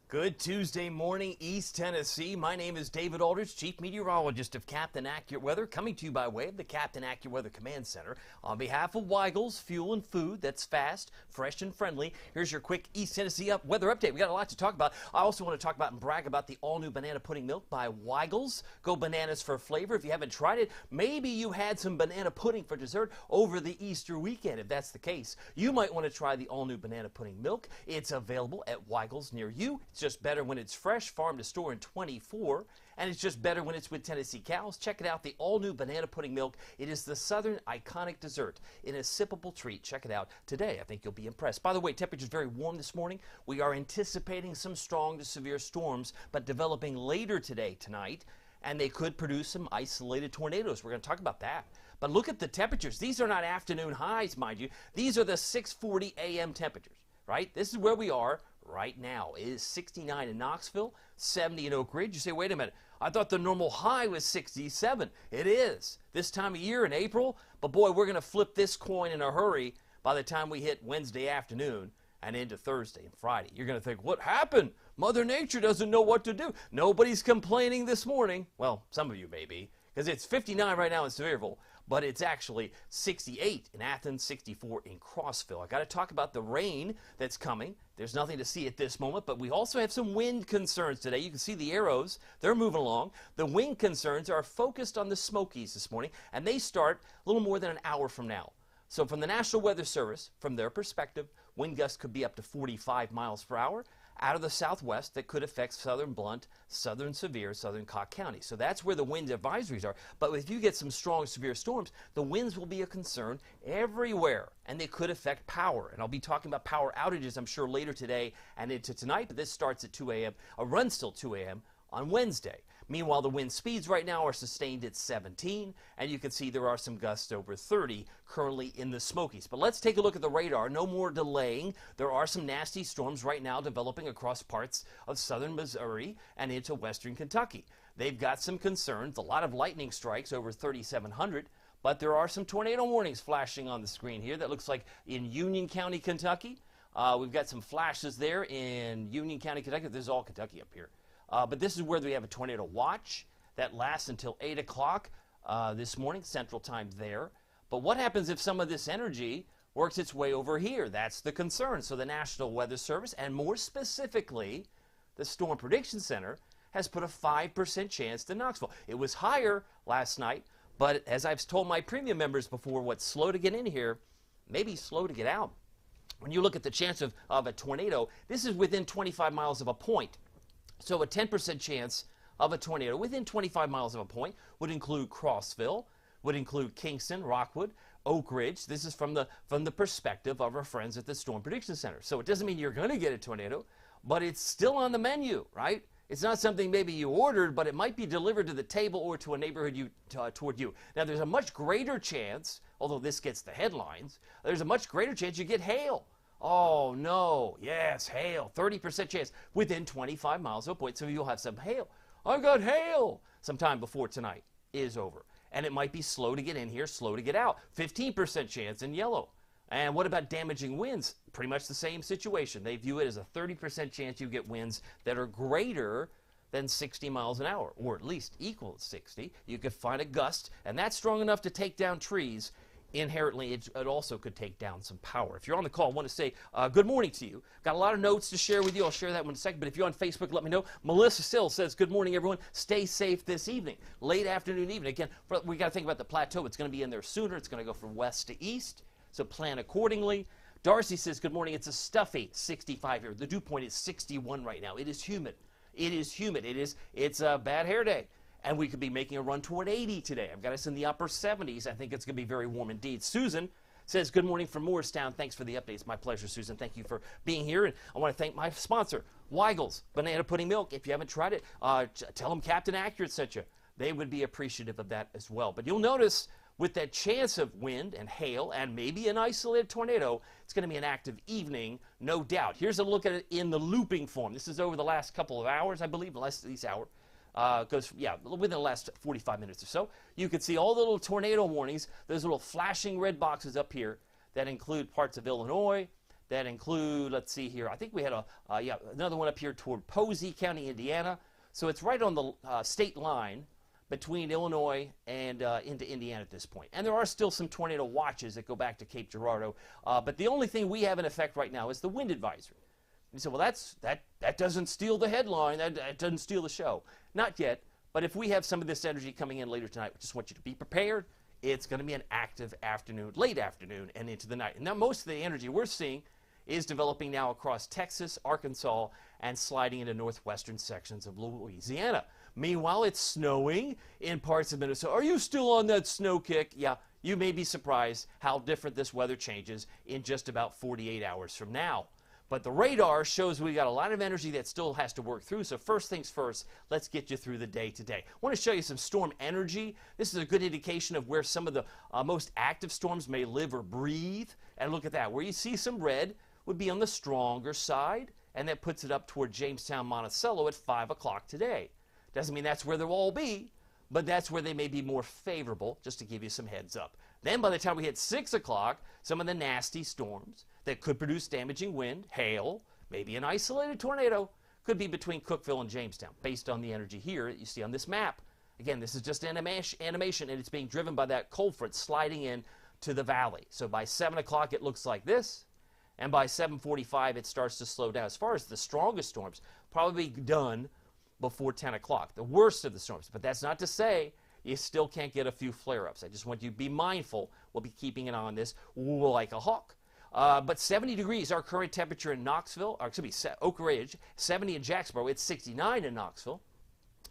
Good Tuesday morning, East Tennessee. My name is David Aldridge, Chief Meteorologist of Captain Accurate Weather, coming to you by way of the Captain Accurate Weather Command Center. On behalf of Weigel's Fuel and Food that's fast, fresh, and friendly, here's your quick East Tennessee weather update. We got a lot to talk about. I also want to talk about and brag about the all-new banana pudding milk by Weigel's. Go bananas for flavor. If you haven't tried it, maybe you had some banana pudding for dessert over the Easter weekend. If that's the case, you might want to try the all-new banana pudding milk. It's available at Weigel's near you. It's just better when it's fresh, farm to store in 24, and it's just better when it's with Tennessee cows. Check it out, the all-new banana pudding milk. It is the Southern iconic dessert in a sippable treat. Check it out today. I think you'll be impressed. By the way, temperature's very warm this morning. We are anticipating some strong to severe storms, but developing later today, tonight, and they could produce some isolated tornadoes. We're going to talk about that. But look at the temperatures. These are not afternoon highs, mind you. These are the 6:40 a.m. temperatures, right? This is where we are right now. It is 69 in Knoxville, 70 in Oak Ridge. You say, wait a minute, I thought the normal high was 67. It is this time of year in April, but boy, we're going to flip this coin in a hurry by the time we hit Wednesday afternoon and into Thursday and Friday. You're going to think, what happened? Mother Nature doesn't know what to do. Nobody's complaining this morning. Well, some of you may be, because it's 59 right now in Sevierville, but it's actually 68 in Athens, 64 in Crossville. I got to talk about the rain that's coming. There's nothing to see at this moment, but we also have some wind concerns today. You can see the arrows. They're moving along. The wind concerns are focused on the Smokies this morning, and they start a little more than an hour from now. So from the National Weather Service, from their perspective, wind gusts could be up to 45 miles per hour out of the southwest that could affect southern Blount, southern Sevier, southern Cobb County. So that's where the wind advisories are. But if you get some strong severe storms, the winds will be a concern everywhere, and they could affect power. And I'll be talking about power outages, I'm sure, later today and into tonight, but this starts at 2 a.m., runs till 2 a.m. on Wednesday. Meanwhile, the wind speeds right now are sustained at 17, and you can see there are some gusts over 30 currently in the Smokies. But let's take a look at the radar. No more delaying. There are some nasty storms right now developing across parts of southern Missouri and into western Kentucky. They've got some concerns, a lot of lightning strikes over 3,700, but there are some tornado warnings flashing on the screen here. That looks like in Union County, Kentucky. We've got some flashes there in Union County, Kentucky. This is all Kentucky up here. But this is where we have a tornado watch that lasts until 8 o'clock this morning, Central Time there. But what happens if some of this energy works its way over here? That's the concern. So the National Weather Service, and more specifically, the Storm Prediction Center, has put a 5% chance to Knoxville. It was higher last night, but as I've told my premium members before, what's slow to get in here may be slow to get out. When you look at the chance of a tornado, this is within 25 miles of a point. So a 10% chance of a tornado within 25 miles of a point would include Crossville, would include Kingston, Rockwood, Oak Ridge. This is from the perspective of our friends at the Storm Prediction Center. So it doesn't mean you're going to get a tornado, but it's still on the menu, right? It's not something maybe you ordered, but it might be delivered to the table or to a neighborhood toward you. Now, there's a much greater chance, although this gets the headlines, there's a much greater chance you get hail. Oh, no. Yes, hail. 30% chance within 25 miles of a point. So you'll have some hail. I got hail sometime before tonight is over. And it might be slow to get in here, slow to get out. 15% chance in yellow. And what about damaging winds? Pretty much the same situation. They view it as a 30% chance you get winds that are greater than 60 miles an hour, or at least equal to 60. You could find a gust, and that's strong enough to take down trees. Inherently, it also could take down some power. If you're on the call, I want to say good morning to you. Got a lot of notes to share with you. I'll share that in a second. But if you're on Facebook, let me know. Melissa Sill says, good morning, everyone. Stay safe this evening. Late afternoon, evening. Again, we got to think about the plateau. It's going to be in there sooner. It's going to go from west to east. So plan accordingly. Darcy says, good morning. It's a stuffy 65 here. The dew point is 61 right now. It is humid. It is humid. It's a bad hair day. And we could be making a run toward 80 today. I've got us in the upper 70s. I think it's going to be very warm indeed. Susan says, good morning from Morristown. Thanks for the updates. My pleasure, Susan. Thank you for being here. And I want to thank my sponsor, Weigel's Banana Pudding Milk. If you haven't tried it, tell them Captain Accurate sent you. They would be appreciative of that as well. But you'll notice with that chance of wind and hail and maybe an isolated tornado, it's going to be an active evening, no doubt. Here's a look at it in the looping form. This is over the last couple of hours, I believe, at least hour. Goes, within the last 45 minutes or so. You can see all the little tornado warnings, those little flashing red boxes up here that include parts of Illinois, that include, let's see here, I think we had another one up here toward Posey County, Indiana. So it's right on the state line between Illinois and into Indiana at this point. And there are still some tornado watches that go back to Cape Girardeau. But the only thing we have in effect right now is the wind advisory. You say, well, that doesn't steal the headline. That doesn't steal the show. Not yet. But if we have some of this energy coming in later tonight, we just want you to be prepared. It's going to be an active afternoon, late afternoon, and into the night. And now most of the energy we're seeing is developing now across Texas, Arkansas, and sliding into northwestern sections of Louisiana. Meanwhile, it's snowing in parts of Minnesota. Are you still on that snow kick? Yeah, you may be surprised how different this weather changes in just about 48 hours from now. But the radar shows we got a lot of energy that still has to work through. So first things first, let's get you through the day today. I want to show you some storm energy. This is a good indication of where some of the most active storms may live or breathe. And look at that. Where you see some red would be on the stronger side. And that puts it up toward Jamestown, Monticello at 5 o'clock today. Doesn't mean that's where they'll all be, but that's where they may be more favorable, just to give you some heads up. Then by the time we hit 6 o'clock, some of the nasty storms that could produce damaging wind, hail, maybe an isolated tornado, could be between Cookeville and Jamestown, based on the energy here that you see on this map. Again, this is just animation, and it's being driven by that cold front sliding in to the valley. So by 7 o'clock, it looks like this, and by 7:45, it starts to slow down. As far as the strongest storms, probably done before 10 o'clock, the worst of the storms. But that's not to say you still can't get a few flare-ups. I just want you to be mindful. We'll be keeping an eye on this like a hawk. But 70 degrees, our current temperature in Knoxville, or excuse me, Oak Ridge, 70 in Jacksboro. It's 69 in Knoxville,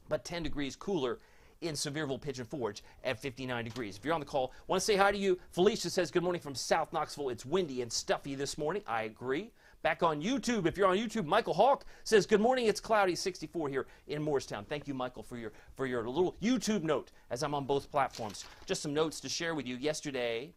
but 10 degrees cooler in Sevierville, Pigeon Forge at 59 degrees. If you're on the call, want to say hi to you. Felicia says, good morning from South Knoxville. It's windy and stuffy this morning. I agree. Back on YouTube, if you're on YouTube, Michael Hawk says, good morning, it's cloudy, 64 here in Morristown. Thank you, Michael, for your little YouTube note as I'm on both platforms. Just some notes to share with you. Yesterday,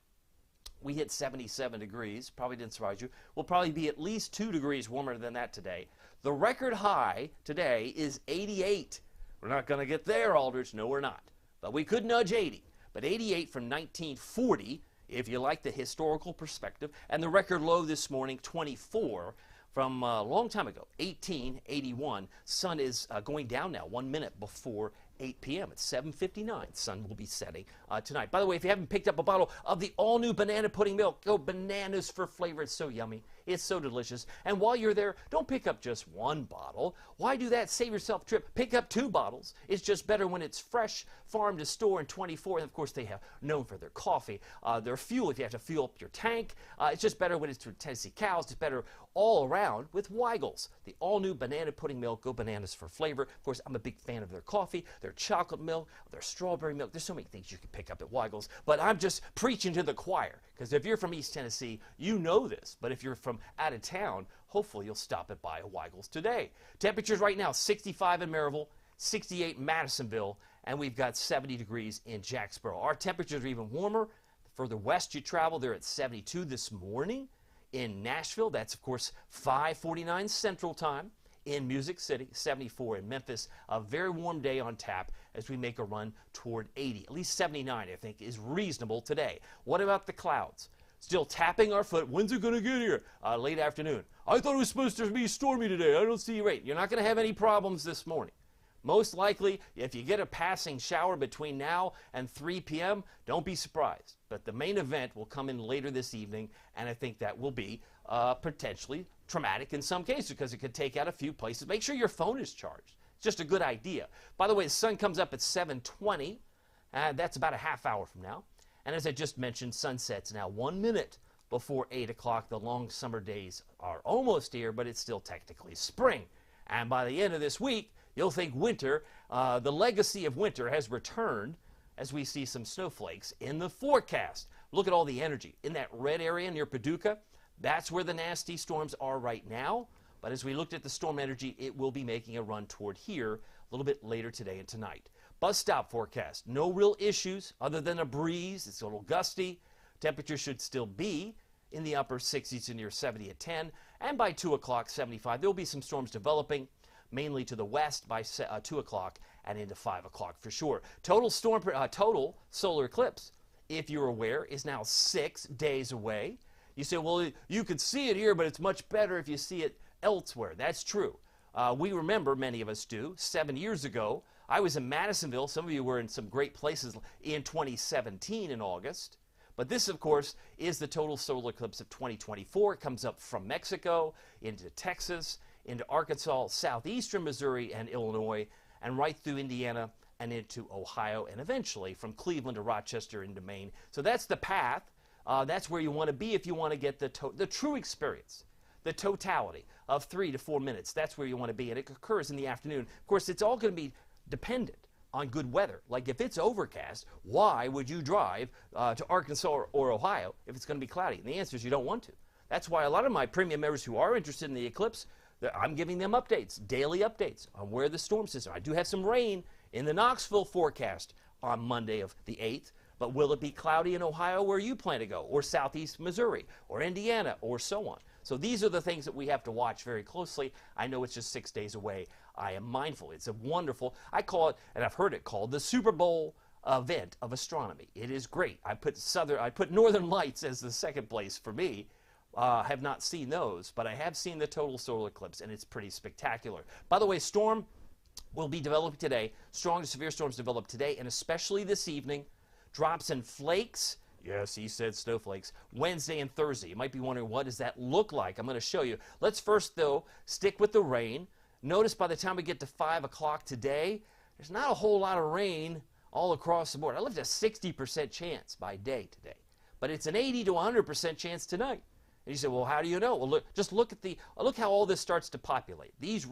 we hit 77 degrees. Probably didn't surprise you. We'll probably be at least 2 degrees warmer than that today. The record high today is 88. We're not going to get there, Aldridge. No, we're not. But we could nudge 80. But 88 from 1940, if you like the historical perspective. And the record low this morning, 24 from a long time ago, 1881. Sun is going down now 1 minute before 8 p.m. It's 7:59. Sun will be setting tonight. By the way, if you haven't picked up a bottle of the all-new banana pudding milk, go bananas for flavor. It's so yummy. It's so delicious. And while you're there, don't pick up just one bottle. Why do that? Save yourself a trip. Pick up 2 bottles. It's just better when it's fresh, farm to store in 24. And of course, they have known for their coffee, their fuel. If you have to fuel up your tank, it's just better when it's through Tennessee Cows. It's better all around with Weigel's, the all-new banana pudding milk. Go bananas for flavor. Of course, I'm a big fan of their coffee, their chocolate milk, their strawberry milk. There's so many things you can pick up at Weigel's, but I'm just preaching to the choir, because if you're from East Tennessee, you know this, but if you're from out of town, hopefully you'll stop at by a Weigel's today. Temperatures right now, 65 in Maryville, 68 in Madisonville, and we've got 70 degrees in Jacksboro. Our temperatures are even warmer. The further west you travel, they're at 72 this morning. In Nashville, that's of course 5:49 Central Time. In Music City, 74 in Memphis. A very warm day on tap as we make a run toward 80. At least 79, I think, is reasonable today. What about the clouds? Still tapping our foot. When's it going to get here? Late afternoon. I thought it was supposed to be stormy today. I don't see rain. You're not going to have any problems this morning. Most likely, if you get a passing shower between now and 3 p.m., don't be surprised. But the main event will come in later this evening, and I think that will be potentially traumatic in some cases because it could take out a few places. Make sure your phone is charged. It's just a good idea. By the way, the sun comes up at 7:20. That's about a half hour from now. And as I just mentioned, sunset's now 1 minute before 8 o'clock. The long summer days are almost here, but it's still technically spring. And by the end of this week, you'll think winter, the legacy of winter has returned as we see some snowflakes in the forecast. Look at all the energy. In that red area near Paducah, that's where the nasty storms are right now. But as we looked at the storm energy, it will be making a run toward here a little bit later today and tonight. Bus stop forecast. No real issues other than a breeze. It's a little gusty. Temperatures should still be in the upper 60s to near 70 at 10. And by 2 o'clock, 75. There will be some storms developing, mainly to the west by 2 o'clock and into 5 o'clock for sure. Total solar eclipse, if you're aware, is now 6 days away. You say, well, you could see it here, but it's much better if you see it elsewhere. That's true. We remember, many of us do, 7 years ago, I was in Madisonville. Some of you were in some great places in 2017 in August. But this, of course, is the total solar eclipse of 2024. It comes up from Mexico into Texas, into Arkansas, southeastern Missouri and Illinois, and right through Indiana and into Ohio, and eventually from Cleveland to Rochester into Maine. So that's the path. That's where you want to be if you want to get the true experience, the totality of 3 to 4 minutes. That's where you want to be, and it occurs in the afternoon. Of course, it's all going to be dependent on good weather. Like if it's overcast, why would you drive to Arkansas or Ohio if it's going to be cloudy? And the answer is you don't want to. That's why a lot of my premium members who are interested in the eclipse, I'm giving them updates, daily updates on where the storm system. I do have some rain in the Knoxville forecast on Monday of the 8th, but will it be cloudy in Ohio where you plan to go, or southeast Missouri, or Indiana, or so on? So these are the things that we have to watch very closely. I know it's just 6 days away. I am mindful. It's a wonderful, I call it, and I've heard it called, the Super Bowl event of astronomy. It is great. I put Northern Lights as the second place for me. Have not seen those, but I have seen the total solar eclipse, and it's pretty spectacular. By the way, storm will be developing today. Strong to severe storms develop today, and especially this evening. Drops and flakes. Yes, he said snowflakes. Wednesday and Thursday. You might be wondering, what does that look like? I'm going to show you. Let's first, though, stick with the rain. Notice by the time we get to 5 o'clock today, there's not a whole lot of rain all across the board. I left a 60% chance by day today, but it's an 80 to 100% chance tonight. And you say, well, how do you know? Well, look how all this starts to populate. These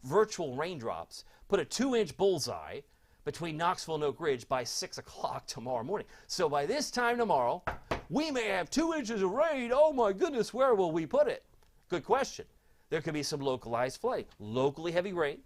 virtual raindrops put a 2-inch bullseye between Knoxville and Oak Ridge by 6 o'clock tomorrow morning. So by this time tomorrow, we may have 2 inches of rain. Oh my goodness, where will we put it? Good question. There could be some localized flooding, locally heavy rain,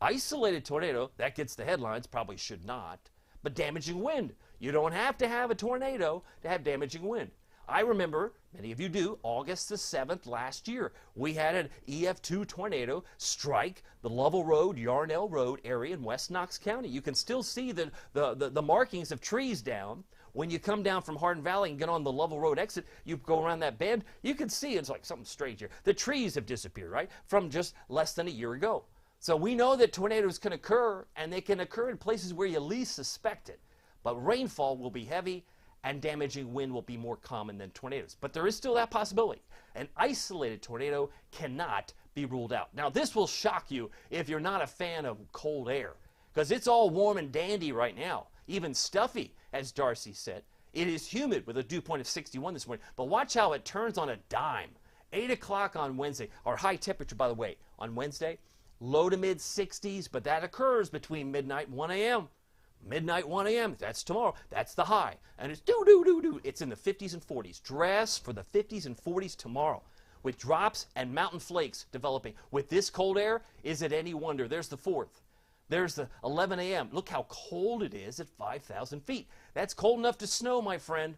isolated tornado, that gets the headlines, probably should not, but damaging wind. You don't have to have a tornado to have damaging wind. I remember, many of you do, August the 7th last year, we had an EF2 tornado strike the Lovell Road, Yarnell Road area in West Knox County. You can still see the markings of trees down. When you come down from Hardin Valley and get on the Lovell Road exit, you go around that bend, you can see it's like something strange here. The trees have disappeared, right, from just less than a year ago. So we know that tornadoes can occur, and they can occur in places where you least suspect it. But rainfall will be heavy, and damaging wind will be more common than tornadoes. But there is still that possibility. An isolated tornado cannot be ruled out. Now, this will shock you if you're not a fan of cold air, because it's all warm and dandy right now, even stuffy, as Darcy said. It is humid with a dew point of 61 this morning, but watch how it turns on a dime. 8 o'clock on Wednesday, our high temperature, by the way, on Wednesday, low to mid 60s, but that occurs between midnight and 1 a.m. Midnight, 1 a.m., that's tomorrow. That's the high. And it's do-do-do-do. It's in the 50s and 40s. Dress for the 50s and 40s tomorrow with drops and mountain flakes developing. With this cold air, is it any wonder? There's the 4th. There's the 11 a.m. Look how cold it is at 5,000 feet. That's cold enough to snow, my friend.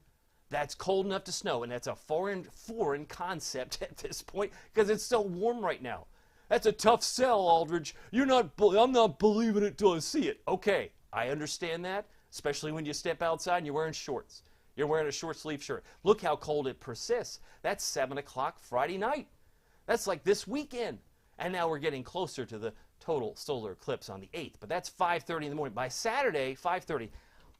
That's cold enough to snow, and that's a foreign concept at this point because it's so warm right now. That's a tough sell, Aldridge. I'm not believing it till I see it. Okay. I understand that, especially when you step outside and you're wearing shorts. You're wearing a short sleeve shirt. Look how cold it persists. That's 7 o'clock Friday night. That's like this weekend. And now we're getting closer to the total solar eclipse on the 8th. But that's 5:30 in the morning. By Saturday, 5:30,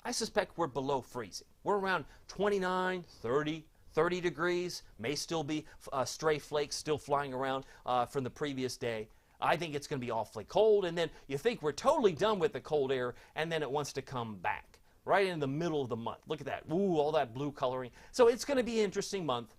I suspect we're below freezing. We're around 29, 30 degrees. May still be stray flakes still flying around from the previous day. I think it's going to be awfully cold, and then you think we're totally done with the cold air, and then it wants to come back right in the middle of the month. Look at that. Ooh, all that blue coloring. So it's going to be an interesting month.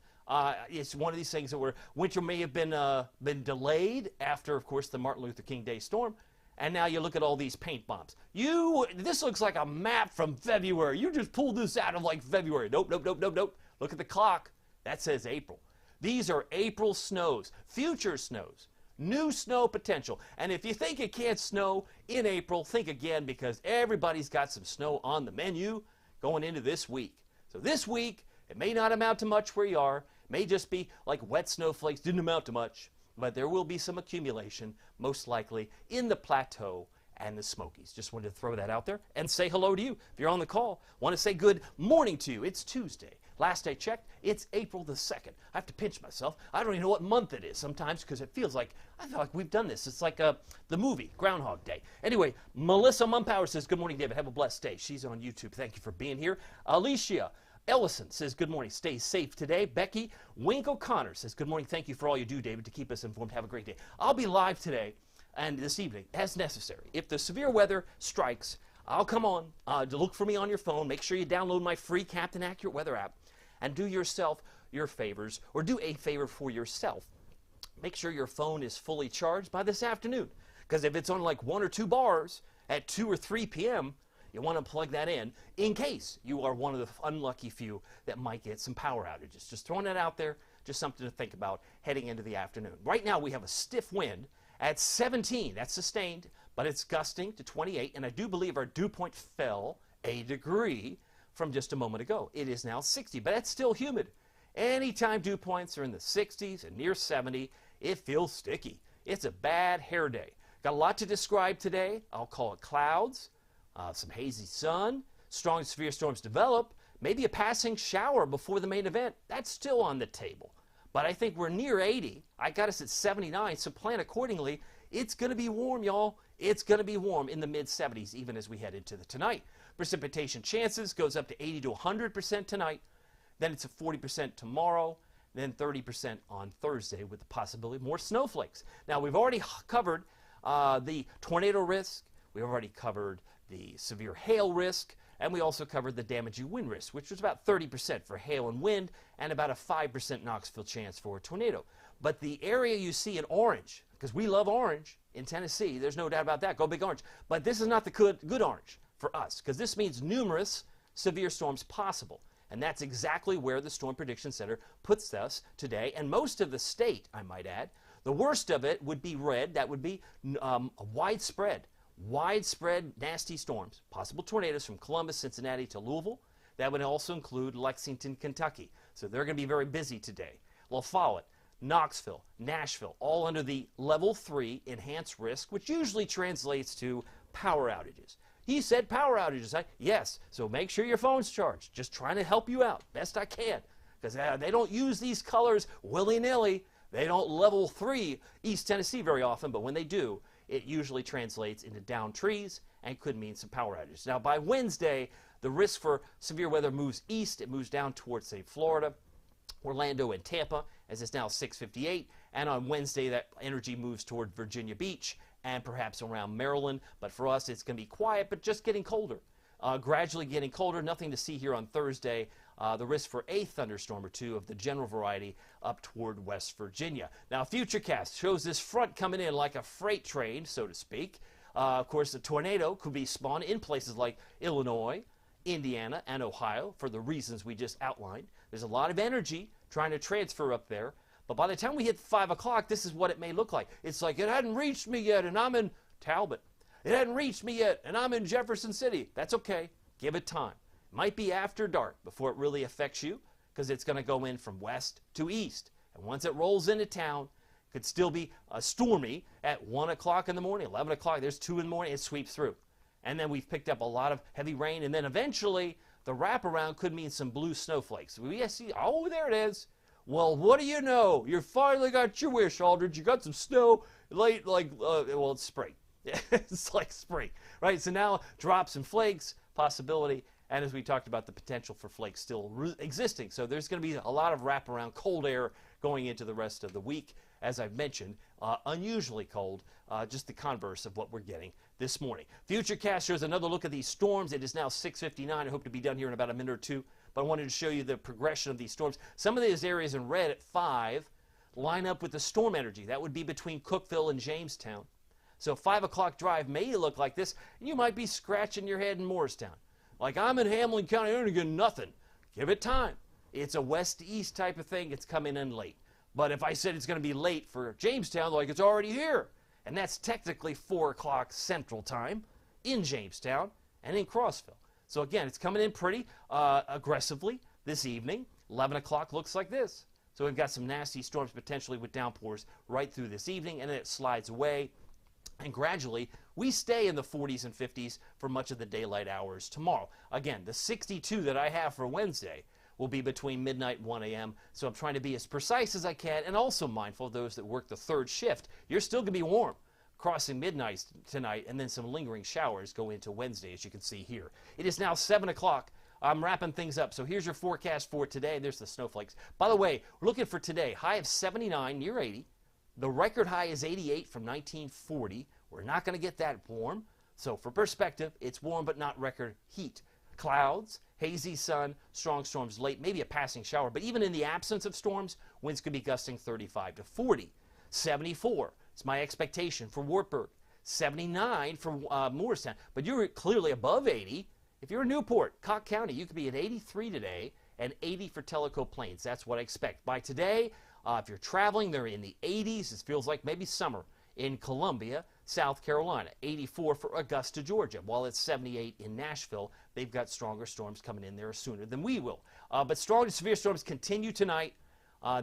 It's one of these things that winter may have been delayed after, of course, the Martin Luther King Day storm, and now you look at all these paint bombs. This looks like a map from February. You just pulled this out of like February. Nope, nope, nope, nope, nope. Look at the clock. That says April. These are April snows, future snows. New snow potential. And if you think it can't snow in April, think again, because everybody's got some snow on the menu going into this week. So this week, it may not amount to much where you are. It may just be like wet snowflakes, didn't amount to much. But there will be some accumulation, most likely, in the plateau and the Smokies. Just wanted to throw that out there and say hello to you. If you're on the call, want to say good morning to you. It's Tuesday. Last I checked, it's April the 2nd. I have to pinch myself. I don't even know what month it is sometimes because I feel like we've done this. It's like the movie, Groundhog Day. Anyway, Melissa Mumpower says, good morning, David. Have a blessed day. She's on YouTube. Thank you for being here. Alicia Ellison says, good morning. Stay safe today. Becky Wink O'Connor says, good morning. Thank you for all you do, David, to keep us informed. Have a great day. I'll be live today and this evening as necessary. If the severe weather strikes, I'll come on to look for me on your phone. Make sure you download my free Captain Accurate Weather app and do yourself your favors, or do a favor for yourself. Make sure your phone is fully charged by this afternoon, because if it's on like 1 or 2 bars at 2 or 3 p.m., you want to plug that in case you are one of the unlucky few that might get some power outages. Just throwing that out there, just something to think about heading into the afternoon. Right now we have a stiff wind at 17. That's sustained, but it's gusting to 28, and I do believe our dew point fell a degree from just a moment ago. It is now 60, but that's still humid. Anytime dew points are in the 60s and near 70, it feels sticky. It's a bad hair day. Got a lot to describe today. I'll call it clouds. Some hazy sun, strong severe storms develop, maybe a passing shower before the main event. That's still on the table. But I think we're near 80. I got us at 79, so plan accordingly. It's going to be warm, y'all. It's going to be warm in the mid-70s even as we head into the tonight. Precipitation chances goes up to 80 to 100% tonight. Then it's a 40% tomorrow. Then 30% on Thursday with the possibility of more snowflakes. Now, we've already covered the tornado risk. We've already covered the severe hail risk, and we also covered the damaging wind risk, which was about 30% for hail and wind, and about a 5% Knoxville chance for a tornado. But the area you see in orange, because we love orange in Tennessee, there's no doubt about that, go big orange. But this is not the good orange for us, because this means numerous severe storms possible. And that's exactly where the Storm Prediction Center puts us today, and most of the state, I might add. The worst of it would be red. That would be widespread nasty storms, possible tornadoes from Columbus, Cincinnati to Louisville. That would also include Lexington, Kentucky. So they're going to be very busy today. La Follette, Knoxville, Nashville, all under the level 3 enhanced risk, which usually translates to power outages. He said power outages. Yes, so make sure your phone's charged. Just trying to help you out best I can, because they don't use these colors willy-nilly. They don't level 3 East Tennessee very often, but when they do, it usually translates into downed trees and could mean some power outages. Now, by Wednesday, the risk for severe weather moves east. It moves down towards, say, Florida, Orlando, and Tampa, as it's now 6:58. And on Wednesday, that energy moves toward Virginia Beach and perhaps around Maryland. But for us, it's going to be quiet, but just getting colder. Gradually getting colder. Nothing to see here on Thursday. The risk for a thunderstorm or two of the general variety up toward West Virginia. Now, Futurecast shows this front coming in like a freight train, so to speak. Of course, the tornado could be spawned in places like Illinois, Indiana, and Ohio for the reasons we just outlined. There's a lot of energy trying to transfer up there. But by the time we hit 5 o'clock, this is what it may look like. It's like, it hadn't reached me yet, and I'm in Talbot. It hadn't reached me yet, and I'm in Jefferson City. That's okay. Give it time. Might be after dark before it really affects you, because it's going to go in from west to east. And once it rolls into town, it could still be stormy at 1 o'clock in the morning, 11 o'clock. There's 2 in the morning. It sweeps through. And then we've picked up a lot of heavy rain. And then eventually, the wraparound could mean some blue snowflakes. We see, oh, there it is. Well, what do you know? You finally got your wish, Aldridge. You got some snow late, well, it's spring. It's like spring, right? So now drops and flakes, possibility. And as we talked about, the potential for flakes still existing. So there's going to be a lot of wraparound cold air going into the rest of the week. As I've mentioned, unusually cold, just the converse of what we're getting this morning. Futurecast shows another look at these storms. It is now 6:59. I hope to be done here in about a minute or two. But I wanted to show you the progression of these storms. Some of these areas in red at 5 line up with the storm energy. That would be between Cookeville and Jamestown. So 5 o'clock drive may look like this, and you might be scratching your head in Morristown. Like, I'm in Hamilton County, I don't get nothing. Give it time. It's a west-east type of thing. It's coming in late. But if I said it's going to be late for Jamestown, like, it's already here. And that's technically 4 o'clock Central Time in Jamestown and in Crossville. So again, it's coming in pretty aggressively this evening. 11 o'clock looks like this. So we've got some nasty storms potentially with downpours right through this evening, and then it slides away. And gradually, We stay in the 40s and 50s for much of the daylight hours tomorrow. Again, the 62 that I have for Wednesday will be between midnight and 1 a.m. So I'm trying to be as precise as I can and also mindful of those that work the third shift. You're still going to be warm crossing midnight tonight, and then some lingering showers go into Wednesday, as you can see here. It is now 7 o'clock. I'm wrapping things up. So here's your forecast for today. There's the snowflakes. By the way, we're looking for today. High of 79, near 80. The record high is 88 from 1940. We're not going to get that warm. So for perspective, it's warm but not record heat. Clouds, hazy sun, strong storms late, maybe a passing shower. But even in the absence of storms, winds could be gusting 35 to 40. 74 is my expectation for Wartburg. 79 for Morristown. But you're clearly above 80. If you're in Newport, Cocke County, you could be at 83 today and 80 for Tellico Plains. That's what I expect. By today, if you're traveling, they're in the 80s. It feels like maybe summer in Columbia, South Carolina. 84 for Augusta, Georgia. While it's 78 in Nashville, they've got stronger storms coming in there sooner than we will. But strong to severe storms continue tonight.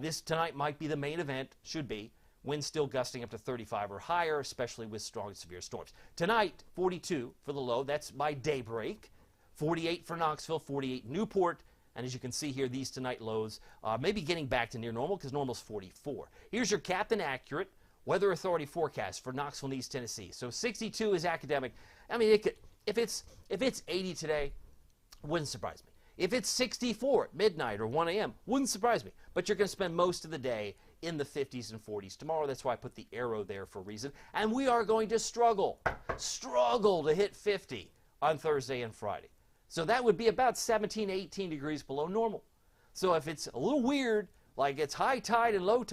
This tonight might be the main event, should be. Winds still gusting up to 35 or higher, especially with strong to severe storms. Tonight, 42 for the low. That's by daybreak. 48 for Knoxville, 48 Newport. And as you can see here, these tonight lows maybe getting back to near normal because normal is 44. Here's your Captain Accurate Weather Authority forecast for Knoxville and East Tennessee. So 62 is academic. I mean, it could, if it's 80 today, wouldn't surprise me. If it's 64 at midnight or 1 a.m., wouldn't surprise me. But you're going to spend most of the day in the 50s and 40s tomorrow. That's why I put the arrow there for a reason. And we are going to struggle to hit 50 on Thursday and Friday. So that would be about 17, 18 degrees below normal. So if it's a little weird, like it's high tide and low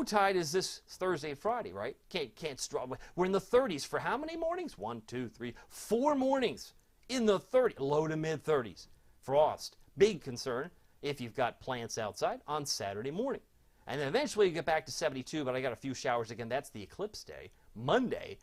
tide is this Thursday and Friday, right? Can't struggle. We're in the 30s for how many mornings? 1, 2, 3, 4 mornings in the 30s, low to mid 30s. Frost, big concern if you've got plants outside on Saturday morning. And then eventually you get back to 72, but I got a few showers again. That's the eclipse day. Monday,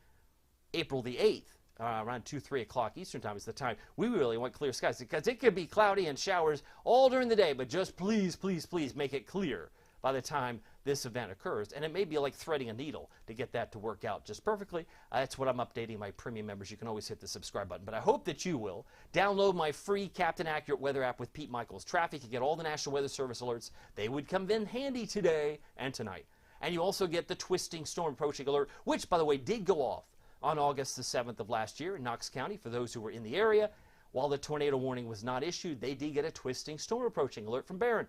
April the 8th. Around 2, 3 o'clock Eastern time is the time we really want clear skies, because it could be cloudy and showers all during the day, but just please, please, please make it clear by the time this event occurs. And it may be like threading a needle to get that to work out just perfectly. That's what I'm updating my premium members. You can always hit the subscribe button, but I hope that you will download my free Captain Accurate weather app with Pete Michaels Traffic. You get all the National Weather Service alerts. They would come in handy today and tonight. And you also get the twisting storm approaching alert, which, by the way, did go off on August the 7th of last year in Knox County for those who were in the area. While the tornado warning was not issued, they did get a twisting storm approaching alert from Barron.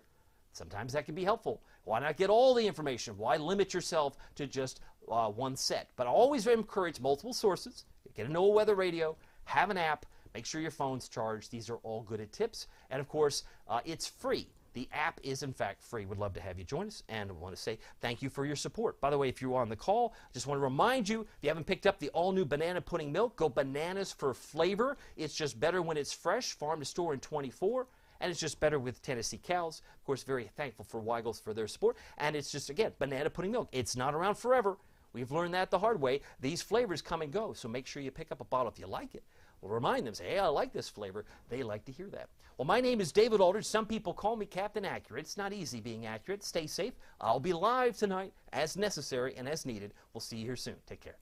Sometimes that can be helpful. Why not get all the information? Why limit yourself to just one set? But I always encourage multiple sources. Get a NOAA weather radio, have an app, make sure your phone's charged. These are all good tips. And of course, it's free. The app is, in fact, free. Would love to have you join us, and I want to say thank you for your support. By the way, if you're on the call, just want to remind you, if you haven't picked up the all-new banana pudding milk, go bananas for flavor. It's just better when it's fresh, farm to store in 24, and it's just better with Tennessee cows. Of course, very thankful for Weigels for their support, and it's just, again, banana pudding milk. It's not around forever. We've learned that the hard way. These flavors come and go, so make sure you pick up a bottle if you like it. Well, remind them, say, hey, I like this flavor. They like to hear that. Well, my name is David Aldridge. Some people call me Captain Accurate. It's not easy being accurate. Stay safe. I'll be live tonight as necessary and as needed. We'll see you here soon. Take care.